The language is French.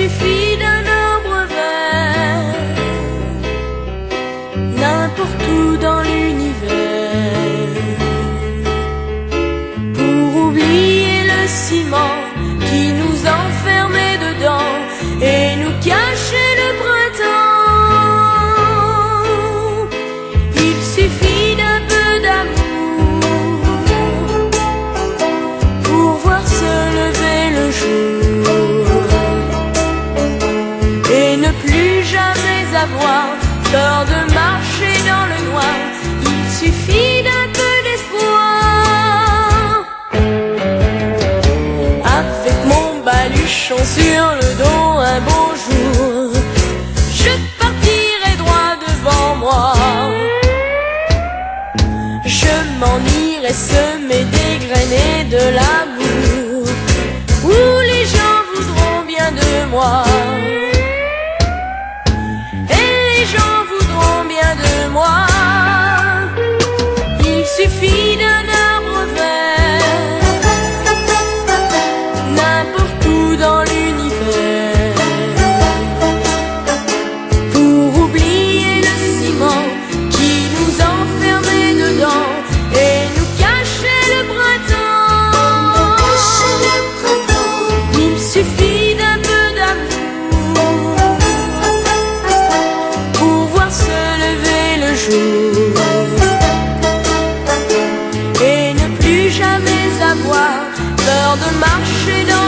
suffit d'un arbre vert, n'importe où dans l'univers, pour oublier le ciment qui nous enfermait dedans et nous cachait le printemps. Il suffit d'un peu d'amour pour voir se lever le jour et ne plus jamais avoir peur de marcher dans le noir. Il suffit d'un peu d'espoir. Avec mon baluchon sur le dos, un beau jour, je partirai droit devant moi. Je m'en irai semer des graines de l'amour, où les gens voudront bien de moi. Et les gens voudront bien de moi. Il suffit d'un arbre vert, n'importe où dans l'univers, pour oublier le ciment qui nous enfermait dedans et nous cachait le printemps. Il suffit d'un peu d'amour pour voir se lever le jour et ne plus jamais avoir peur de marcher dans